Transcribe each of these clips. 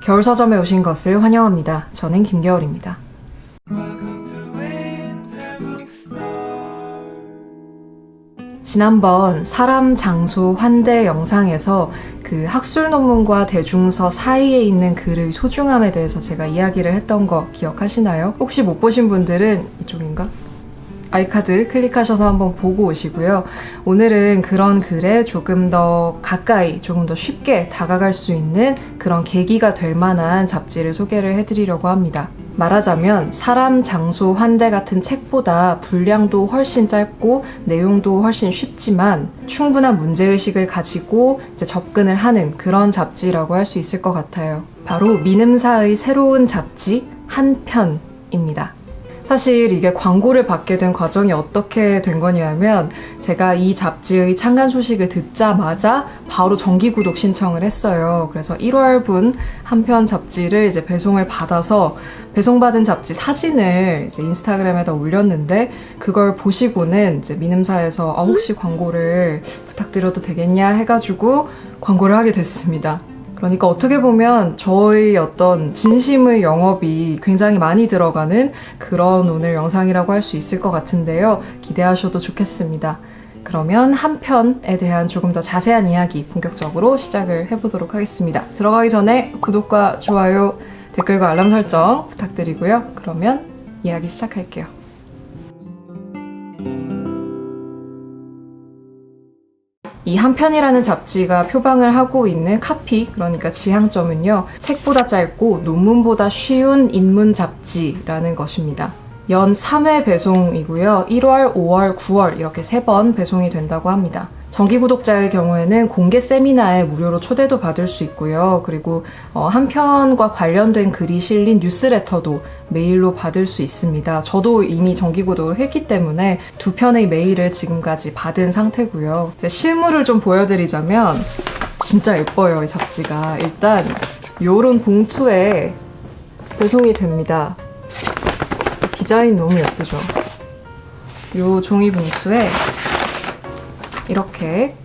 겨울서점에 오신 것을 환영합니다. 저는 김겨울입니다. 지난번 사람, 장소, 환대 영상에서 그 학술 논문과 대중서 사이에 있는 글의 소중함에 대해서 제가 이야기를 했던 거 기억하시나요? 혹시 못 보신 분들은 이쪽인가? 아이카드 클릭하셔서 한번 보고 오시고요. 오늘은 그런 글에 조금 더 가까이, 조금 더 쉽게 다가갈 수 있는 그런 계기가 될 만한 잡지를 소개를 해드리려고 합니다. 말하자면 사람, 장소, 환대 같은 책보다 분량도 훨씬 짧고 내용도 훨씬 쉽지만 충분한 문제의식을 가지고 이제 접근을 하는 그런 잡지라고 할 수 있을 것 같아요. 바로 민음사의 새로운 잡지 한 편입니다. 사실 이게 광고를 받게 된 과정이 어떻게 된 거냐면 제가 이 잡지의 창간 소식을 듣자마자 바로 정기구독 신청을 했어요. 그래서 1월분 한 편 잡지를 이제 배송을 받아서 배송받은 잡지 사진을 이제 인스타그램에다 올렸는데 그걸 보시고는 이제 민음사에서 혹시 광고를 부탁드려도 되겠냐 해가지고 광고를 하게 됐습니다. 그러니까 어떻게 보면 저의 어떤 진심의 영업이 굉장히 많이 들어가는 그런 오늘 영상이라고 할 수 있을 것 같은데요. 기대하셔도 좋겠습니다. 그러면 한 편에 대한 조금 더 자세한 이야기 본격적으로 시작을 해보도록 하겠습니다. 들어가기 전에 구독과 좋아요, 댓글과 알람 설정 부탁드리고요. 그러면 이야기 시작할게요. 이 한 편이라는 잡지가 표방을 하고 있는 카피, 그러니까 지향점은요, 책보다 짧고 논문보다 쉬운 인문 잡지라는 것입니다. 연 3회 배송이고요. 1월, 5월, 9월 이렇게 3번 배송이 된다고 합니다. 정기 구독자의 경우에는 공개 세미나에 무료로 초대도 받을 수 있고요. 그리고 한 편과 관련된 글이 실린 뉴스레터도 메일로 받을 수 있습니다. 저도 이미 정기 구독을 했기 때문에 2편의 메일을 지금까지 받은 상태고요. 이제 실물을 좀 보여드리자면 진짜 예뻐요, 이 잡지가. 일단 요런 봉투에 배송이 됩니다. 디자인 너무 예쁘죠? 요 종이 봉투에 이렇게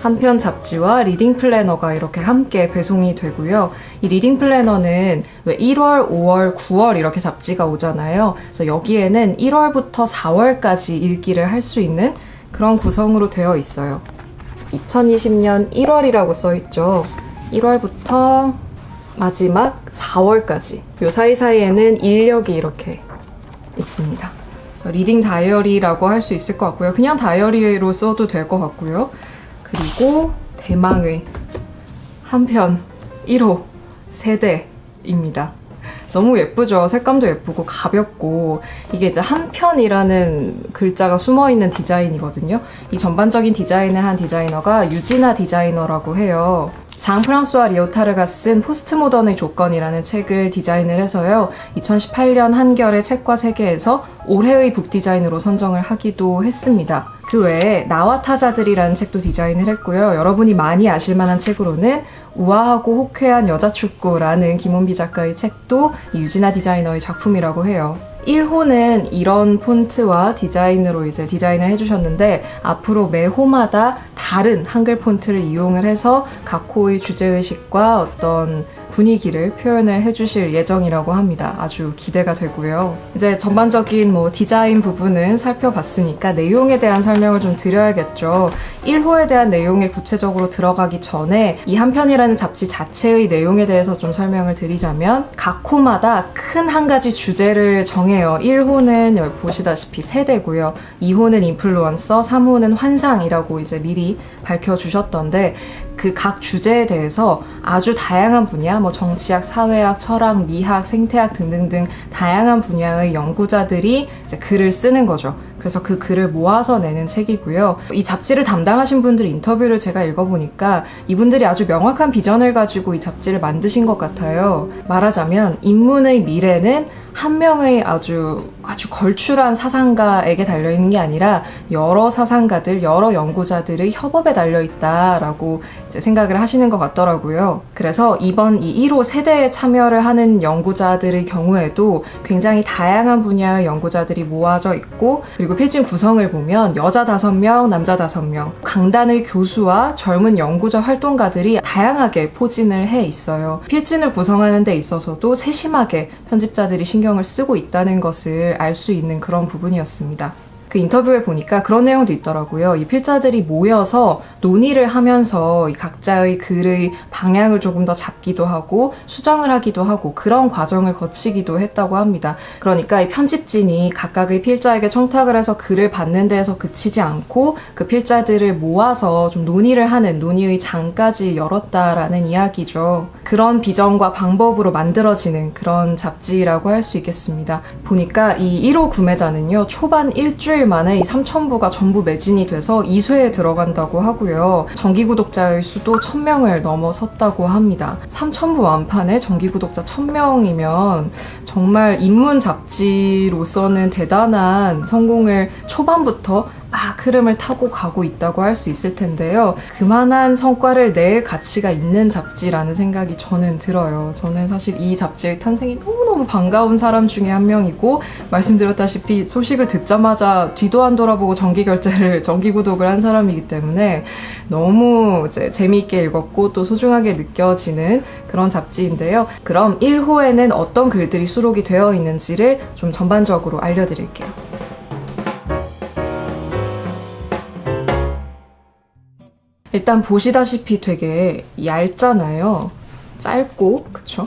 한 편 잡지와 리딩 플래너가 이렇게 함께 배송이 되고요. 이 리딩 플래너는 왜 1월, 5월, 9월 이렇게 잡지가 오잖아요. 그래서 여기에는 1월부터 4월까지 읽기를 할 수 있는 그런 구성으로 되어 있어요. 2020년 1월이라고 써있죠. 1월부터 마지막 4월까지. 요 사이사이에는 인력이 이렇게 있습니다. 리딩 다이어리라고 할 수 있을 것 같고요. 그냥 다이어리로 써도 될 것 같고요. 그리고 대망의 한편 1호 세대입니다. 너무 예쁘죠? 색감도 예쁘고 가볍고 이게 이제 한 편이라는 글자가 숨어있는 디자인이거든요. 이 전반적인 디자인을 한 디자이너가 유지나 디자이너라고 해요. 장 프랑수와 리오타르가 쓴 포스트모던의 조건이라는 책을 디자인을 해서요. 2018년 한겨레 책과 세계에서 올해의 북디자인으로 선정을 하기도 했습니다. 그 외에 나와 타자들이라는 책도 디자인을 했고요. 여러분이 많이 아실 만한 책으로는 우아하고 호쾌한 여자축구라는 김원비 작가의 책도 이 유지나 디자이너의 작품이라고 해요. 1호는 이런 폰트와 디자인으로 이제 디자인을 해주셨는데 앞으로 매 호마다 다른 한글 폰트를 이용을 해서 각 호의 주제의식과 어떤 분위기를 표현을 해주실 예정이라고 합니다. 아주 기대가 되고요. 이제 전반적인 디자인 부분은 살펴봤으니까 내용에 대한 설명을 좀 드려야겠죠. 1호에 대한 내용에 구체적으로 들어가기 전에 이 한 편이라는 잡지 자체의 내용에 대해서 좀 설명을 드리자면 각 호마다 큰 한 가지 주제를 정해요. 1호는 여기 보시다시피 세대고요. 2호는 인플루언서, 3호는 환상이라고 이제 미리 밝혀주셨던데 그 각 주제에 대해서 아주 다양한 분야, 정치학, 사회학, 철학, 미학, 생태학 등등등 다양한 분야의 연구자들이 이제 글을 쓰는 거죠. 그래서 그 글을 모아서 내는 책이고요. 이 잡지를 담당하신 분들 인터뷰를 제가 읽어보니까 이분들이 아주 명확한 비전을 가지고 이 잡지를 만드신 것 같아요. 말하자면 인문의 미래는 한 명의 아주 걸출한 사상가에게 달려있는 게 아니라 여러 사상가들, 여러 연구자들의 협업에 달려있다라고 이제 생각을 하시는 것 같더라고요. 그래서 이번 이 1호 세대에 참여를 하는 연구자들의 경우에도 굉장히 다양한 분야의 연구자들이 모아져 있고, 그리고 필진 구성을 보면 여자 5명, 남자 5명, 강단의 교수와 젊은 연구자 활동가들이 다양하게 포진을 해 있어요. 필진을 구성하는 데 있어서도 세심하게 편집자들이 신경을 쓰고 있다는 것을 알 수 있는 그런 부분이었습니다. 그 인터뷰에 보니까 그런 내용도 있더라고요. 이 필자들이 모여서 논의를 하면서 이 각자의 글의 방향을 조금 더 잡기도 하고 수정을 하기도 하고 그런 과정을 거치기도 했다고 합니다. 그러니까 이 편집진이 각각의 필자에게 청탁을 해서 글을 받는 데에서 그치지 않고 그 필자들을 모아서 좀 논의를 하는 논의의 장까지 열었다라는 이야기죠. 그런 비전과 방법으로 만들어지는 그런 잡지라고 할 수 있겠습니다. 보니까 이 1호 구매자는요, 초반 일주일 만에 이 3,000부가 전부 매진이 돼서 2쇄에 들어간다고 하고요. 정기 구독자의 수도 1,000명을 넘어섰다고 합니다. 3,000부 완판에 정기 구독자 1,000명이면 정말 인문 잡지로서는 대단한 성공을 초반부터 막 흐름을 타고 가고 있다고 할 수 있을 텐데요. 그만한 성과를 낼 가치가 있는 잡지라는 생각이 저는 들어요. 저는 사실 이 잡지의 탄생이 너무너무 반가운 사람 중에 한 명이고, 말씀드렸다시피 소식을 듣자마자 뒤도 안 돌아보고 정기 구독을 한 사람이기 때문에 너무 이제 재미있게 읽었고 또 소중하게 느껴지는 그런 잡지인데요. 그럼 1호에는 어떤 글들이 수록이 되어 있는지를 좀 전반적으로 알려드릴게요. 일단 보시다시피 되게 얇잖아요. 짧고, 그쵸?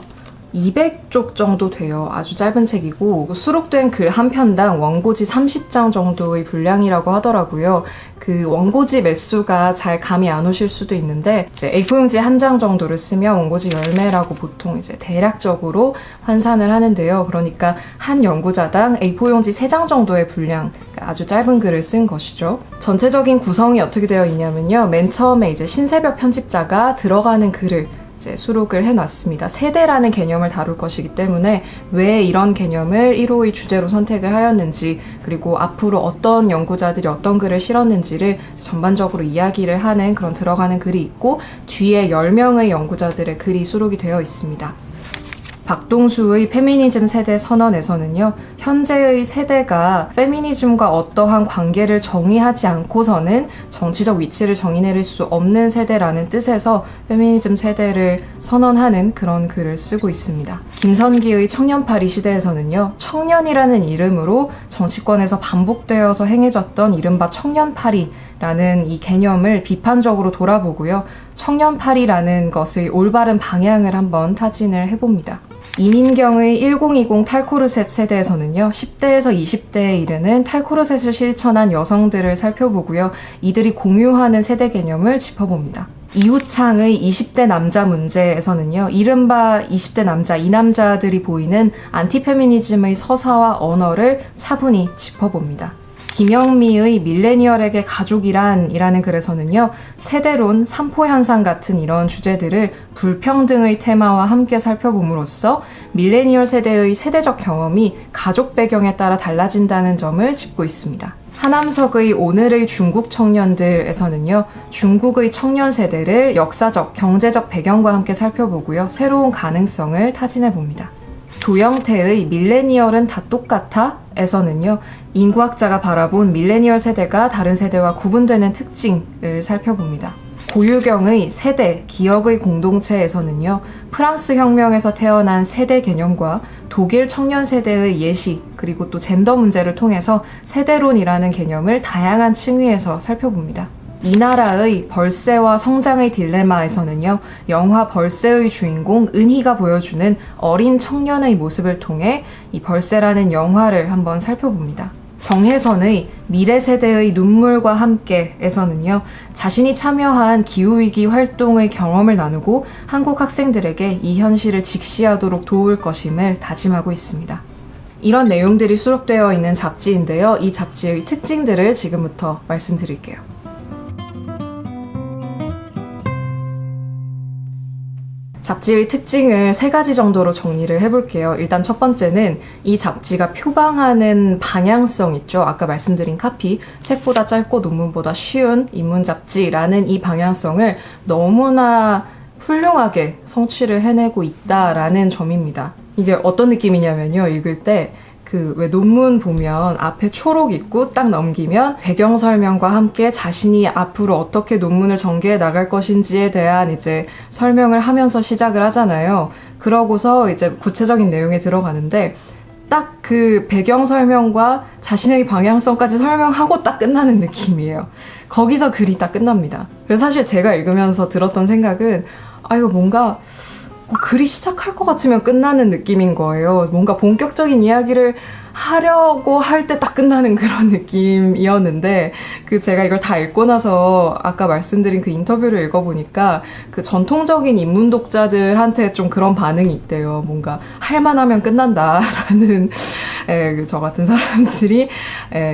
200쪽 정도 돼요. 아주 짧은 책이고, 수록된 글 한 편당 원고지 30장 정도의 분량이라고 하더라고요. 그 원고지 매수가 잘 감이 안 오실 수도 있는데, 이제 A4용지 한 장 정도를 쓰면 원고지 10매라고 보통 이제 대략적으로 환산을 하는데요. 그러니까 한 연구자당 A4용지 3장 정도의 분량, 아주 짧은 글을 쓴 것이죠. 전체적인 구성이 어떻게 되어 있냐면요. 맨 처음에 이제 신새벽 편집자가 들어가는 글을 이제 수록을 해놨습니다. 세대라는 개념을 다룰 것이기 때문에 왜 이런 개념을 1호의 주제로 선택을 하였는지, 그리고 앞으로 어떤 연구자들이 어떤 글을 실었는지를 전반적으로 이야기를 하는 그런 들어가는 글이 있고, 뒤에 10명의 연구자들의 글이 수록이 되어 있습니다. 박동수의 페미니즘 세대 선언에서는요, 현재의 세대가 페미니즘과 어떠한 관계를 정의하지 않고서는 정치적 위치를 정의내릴 수 없는 세대라는 뜻에서 페미니즘 세대를 선언하는 그런 글을 쓰고 있습니다. 김선기의 청년파리 시대에서는요, 청년이라는 이름으로 정치권에서 반복되어서 행해졌던 이른바 청년파리라는 이 개념을 비판적으로 돌아보고요, 청년파리라는 것의 올바른 방향을 한번 타진을 해봅니다. 이민경의 1020 탈코르셋 세대에서는요, 10대에서 20대에 이르는 탈코르셋을 실천한 여성들을 살펴보고요, 이들이 공유하는 세대 개념을 짚어봅니다. 이우창의 20대 남자 문제에서는요, 이른바 20대 남자, 이 남자들이 보이는 안티페미니즘의 서사와 언어를 차분히 짚어봅니다. 김영미의 밀레니얼에게 가족이란이라는 글에서는요, 세대론, 삼포현상 같은 이런 주제들을 불평등의 테마와 함께 살펴봄으로써 밀레니얼 세대의 세대적 경험이 가족 배경에 따라 달라진다는 점을 짚고 있습니다. 하남석의 오늘의 중국 청년들에서는요, 중국의 청년 세대를 역사적, 경제적 배경과 함께 살펴보고요, 새로운 가능성을 타진해봅니다. 조영태의 밀레니얼은 다 똑같아? 에서는요, 인구학자가 바라본 밀레니얼 세대가 다른 세대와 구분되는 특징을 살펴봅니다. 고유경의 세대, 기억의 공동체에서는요, 프랑스 혁명에서 태어난 세대 개념과 독일 청년 세대의 예시, 그리고 또 젠더 문제를 통해서 세대론이라는 개념을 다양한 층위에서 살펴봅니다. 이나라의 벌새와 성장의 딜레마에서는요, 영화 벌새의 주인공 은희가 보여주는 어린 청년의 모습을 통해 이 벌새라는 영화를 한번 살펴봅니다. 정혜선의 미래 세대의 눈물과 함께에서는요, 자신이 참여한 기후위기 활동의 경험을 나누고 한국 학생들에게 이 현실을 직시하도록 도울 것임을 다짐하고 있습니다. 이런 내용들이 수록되어 있는 잡지인데요, 이 잡지의 특징들을 지금부터 말씀드릴게요. 잡지의 특징을 3가지 정도로 정리를 해볼게요. 일단 첫 번째는 이 잡지가 표방하는 방향성 있죠. 아까 말씀드린 카피, 책보다 짧고 논문보다 쉬운 인문 잡지라는 이 방향성을 너무나 훌륭하게 성취를 해내고 있다라는 점입니다. 이게 어떤 느낌이냐면요. 읽을 때 왜 논문 보면 앞에 초록 있고 딱 넘기면 배경 설명과 함께 자신이 앞으로 어떻게 논문을 전개해 나갈 것인지에 대한 이제 설명을 하면서 시작을 하잖아요. 그러고서 이제 구체적인 내용에 들어가는데 딱 그 배경 설명과 자신의 방향성까지 설명하고 딱 끝나는 느낌이에요. 거기서 글이 딱 끝납니다. 그래서 사실 제가 읽으면서 들었던 생각은 이거 뭔가 글이 시작할 것 같으면 끝나는 느낌인 거예요. 뭔가 본격적인 이야기를 하려고 할 때 딱 끝나는 그런 느낌이었는데 제가 이걸 다 읽고 나서 아까 말씀드린 그 인터뷰를 읽어보니까 그 전통적인 인문 독자들한테 좀 그런 반응이 있대요. 뭔가 할만하면 끝난다라는 저 같은 사람들이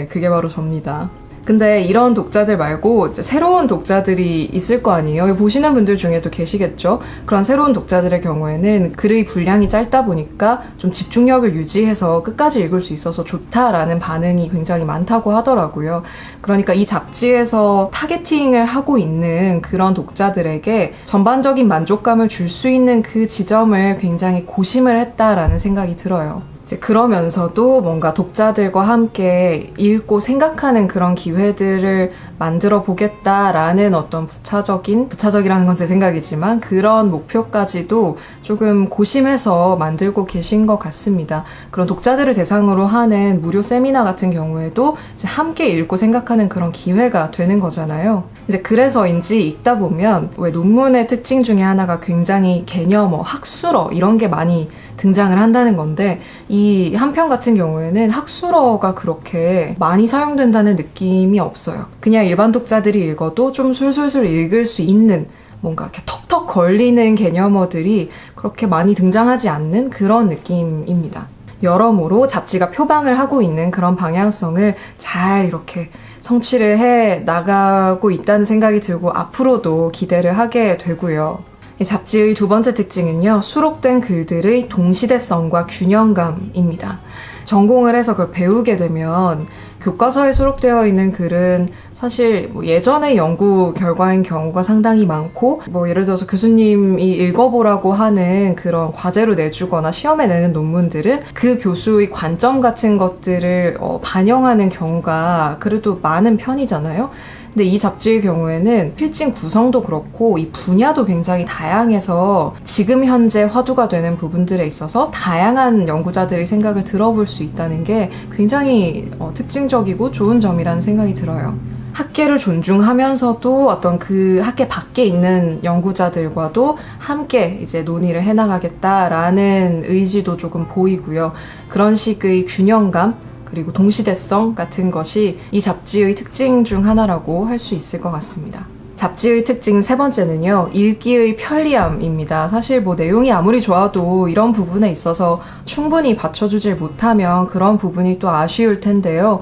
그게 바로 접니다. 근데 이런 독자들 말고 이제 새로운 독자들이 있을 거 아니에요. 보시는 분들 중에도 계시겠죠. 그런 새로운 독자들의 경우에는 글의 분량이 짧다 보니까 좀 집중력을 유지해서 끝까지 읽을 수 있어서 좋다라는 반응이 굉장히 많다고 하더라고요. 그러니까 이 잡지에서 타겟팅을 하고 있는 그런 독자들에게 전반적인 만족감을 줄 수 있는 그 지점을 굉장히 고심을 했다라는 생각이 들어요. 그러면서도 뭔가 독자들과 함께 읽고 생각하는 그런 기회들을 만들어 보겠다라는 어떤 부차적이라는 건 제 생각이지만 그런 목표까지도 조금 고심해서 만들고 계신 것 같습니다. 그런 독자들을 대상으로 하는 무료 세미나 같은 경우에도 이제 함께 읽고 생각하는 그런 기회가 되는 거잖아요. 이제 그래서인지 읽다 보면 왜 논문의 특징 중에 하나가 굉장히 개념어, 학술어 이런 게 많이 등장을 한다는 건데 이 한 편 같은 경우에는 학술어가 그렇게 많이 사용된다는 느낌이 없어요. 그냥 일반 독자들이 읽어도 좀 술술술 읽을 수 있는 뭔가 이렇게 턱턱 걸리는 개념어들이 그렇게 많이 등장하지 않는 그런 느낌입니다. 여러모로 잡지가 표방을 하고 있는 그런 방향성을 잘 이렇게 성취를 해 나가고 있다는 생각이 들고 앞으로도 기대를 하게 되고요. 이 잡지의 두 번째 특징은요, 수록된 글들의 동시대성과 균형감입니다. 전공을 해서 그걸 배우게 되면 교과서에 수록되어 있는 글은 사실 예전의 연구 결과인 경우가 상당히 많고 예를 들어서 교수님이 읽어보라고 하는 그런 과제로 내주거나 시험에 내는 논문들은 그 교수의 관점 같은 것들을 반영하는 경우가 그래도 많은 편이잖아요. 근데 이 잡지의 경우에는 필진 구성도 그렇고 이 분야도 굉장히 다양해서 지금 현재 화두가 되는 부분들에 있어서 다양한 연구자들의 생각을 들어볼 수 있다는 게 굉장히 특징적이고 좋은 점이라는 생각이 들어요. 학계를 존중하면서도 어떤 그 학계 밖에 있는 연구자들과도 함께 이제 논의를 해나가겠다라는 의지도 조금 보이고요. 그런 식의 균형감 그리고 동시대성 같은 것이 이 잡지의 특징 중 하나라고 할 수 있을 것 같습니다. 잡지의 특징 세 번째는요, 읽기의 편리함입니다. 사실 내용이 아무리 좋아도 이런 부분에 있어서 충분히 받쳐주질 못하면 그런 부분이 또 아쉬울 텐데요.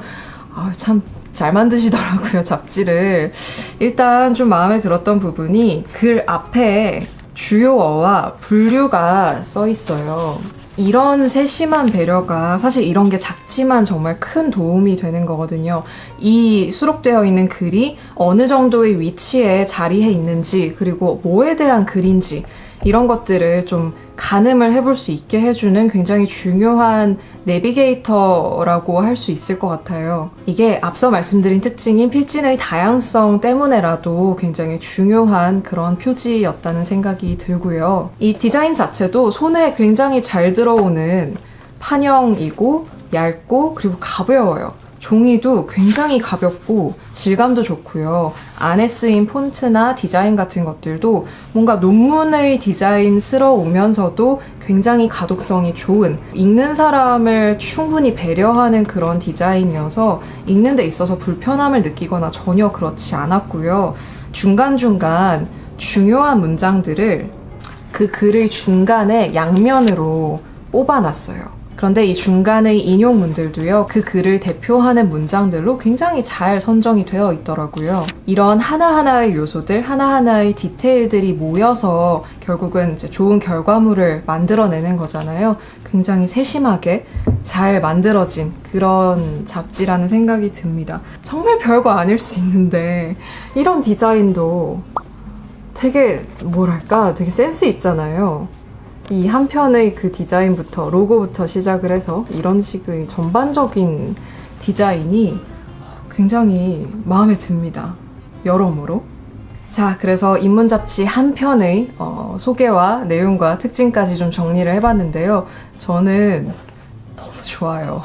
참 잘 만드시더라고요, 잡지를. 일단 좀 마음에 들었던 부분이 글 앞에 주요어와 분류가 써 있어요. 이런 세심한 배려가 사실 이런 게 작지만 정말 큰 도움이 되는 거거든요. 이 수록되어 있는 글이 어느 정도의 위치에 자리해 있는지 그리고 뭐에 대한 글인지 이런 것들을 좀 가늠을 해볼 수 있게 해주는 굉장히 중요한 내비게이터라고 할 수 있을 것 같아요. 이게 앞서 말씀드린 특징인 필진의 다양성 때문에라도 굉장히 중요한 그런 표지였다는 생각이 들고요. 이 디자인 자체도 손에 굉장히 잘 들어오는 판형이고 얇고 그리고 가벼워요. 종이도 굉장히 가볍고 질감도 좋고요. 안에 쓰인 폰트나 디자인 같은 것들도 뭔가 논문의 디자인스러우면서도 굉장히 가독성이 좋은, 읽는 사람을 충분히 배려하는 그런 디자인이어서 읽는 데 있어서 불편함을 느끼거나 전혀 그렇지 않았고요. 중간중간 중요한 문장들을 그 글의 중간에 양면으로 뽑아놨어요. 그런데 이 중간의 인용문들도요, 그 글을 대표하는 문장들로 굉장히 잘 선정이 되어 있더라고요. 이런 하나하나의 요소들, 하나하나의 디테일들이 모여서 결국은 이제 좋은 결과물을 만들어내는 거잖아요. 굉장히 세심하게 잘 만들어진 그런 잡지라는 생각이 듭니다. 정말 별거 아닐 수 있는데, 이런 디자인도 되게, 뭐랄까, 되게 센스 있잖아요. 이 한 편의 그 디자인부터, 로고부터 시작을 해서 이런 식의 전반적인 디자인이 굉장히 마음에 듭니다. 여러모로. 자, 그래서 인문잡지 한 편의 소개와 내용과 특징까지 좀 정리를 해봤는데요. 저는 너무 좋아요.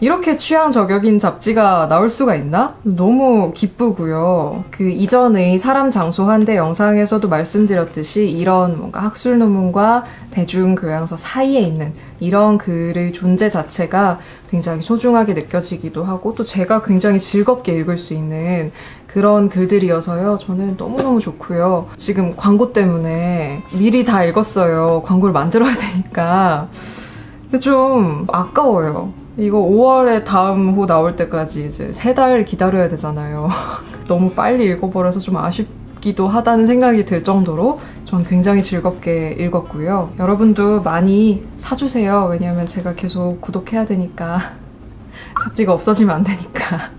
이렇게 취향 저격인 잡지가 나올 수가 있나? 너무 기쁘고요. 그 이전의 사람 장소 한대 영상에서도 말씀드렸듯이 이런 뭔가 학술 논문과 대중교양서 사이에 있는 이런 글의 존재 자체가 굉장히 소중하게 느껴지기도 하고 또 제가 굉장히 즐겁게 읽을 수 있는 그런 글들이어서요. 저는 너무너무 좋고요. 지금 광고 때문에 미리 다 읽었어요. 광고를 만들어야 되니까. 좀 아까워요. 이거 5월에 다음 호 나올 때까지 이제 3달 기다려야 되잖아요. 너무 빨리 읽어버려서 좀 아쉽기도 하다는 생각이 들 정도로 전 굉장히 즐겁게 읽었고요. 여러분도 많이 사주세요. 왜냐면 제가 계속 구독해야 되니까. 잡지가 없어지면 안 되니까.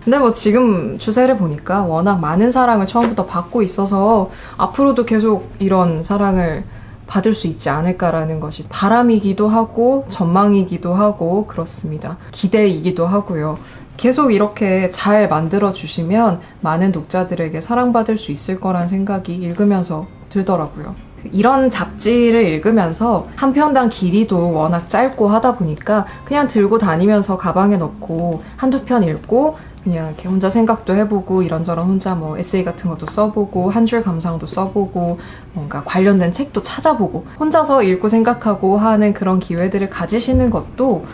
근데 뭐 지금 추세를 보니까 워낙 많은 사랑을 처음부터 받고 있어서 앞으로도 계속 이런 사랑을 받을 수 있지 않을까라는 것이 바람이기도 하고 전망이기도 하고 그렇습니다. 기대이기도 하고요. 계속 이렇게 잘 만들어주시면 많은 독자들에게 사랑받을 수 있을 거란 생각이 읽으면서 들더라고요. 이런 잡지를 읽으면서 한 편당 길이도 워낙 짧고 하다 보니까 그냥 들고 다니면서 가방에 넣고 한두 편 읽고 그냥 이렇게 혼자 생각도 해보고 이런저런 혼자 뭐 에세이 같은 것도 써보고 한 줄 감상도 써보고 뭔가 관련된 책도 찾아보고 혼자서 읽고 생각하고 하는 그런 기회들을 가지시는 것도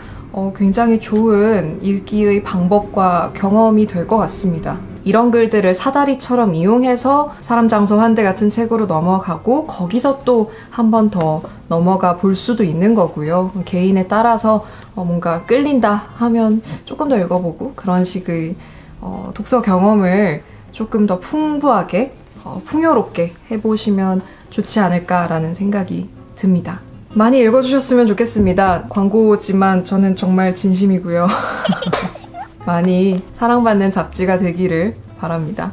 굉장히 좋은 읽기의 방법과 경험이 될 것 같습니다. 이런 글들을 사다리처럼 이용해서 사람 장소 한대 같은 책으로 넘어가고 거기서 또 한 번 더 넘어가 볼 수도 있는 거고요. 개인에 따라서 뭔가 끌린다 하면 조금 더 읽어보고 그런 식의 독서 경험을 조금 더 풍부하게 풍요롭게 해보시면 좋지 않을까라는 생각이 듭니다. 많이 읽어주셨으면 좋겠습니다. 광고지만 저는 정말 진심이고요. 많이 사랑받는 잡지가 되기를 바랍니다.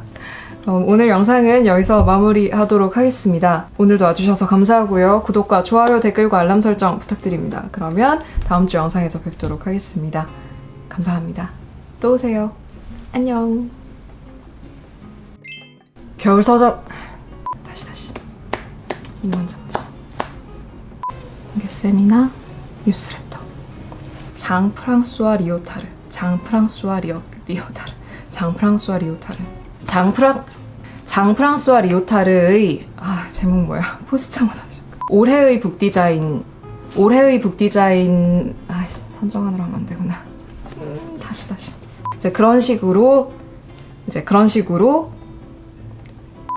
그럼 오늘 영상은 여기서 마무리하도록 하겠습니다. 오늘도 와주셔서 감사하고요. 구독과 좋아요, 댓글과 알람 설정 부탁드립니다. 그러면 다음 주 영상에서 뵙도록 하겠습니다. 감사합니다. 또 오세요. 안녕. 겨울 서점 다시 인문 잡지 이게 세미나 뉴스레터 장 프랑수아 리오타르 장 프랑수아 리오타르의 제목 뭐야? 포스트만 올해의 북디자인 선정하느라 하면 안 되구나. 다시 이제 그런 식으로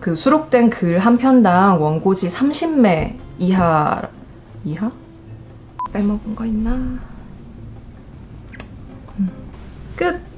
그 수록된 글 한 편당 원고지 30매 이하? 빼먹은 거 있나? 끝!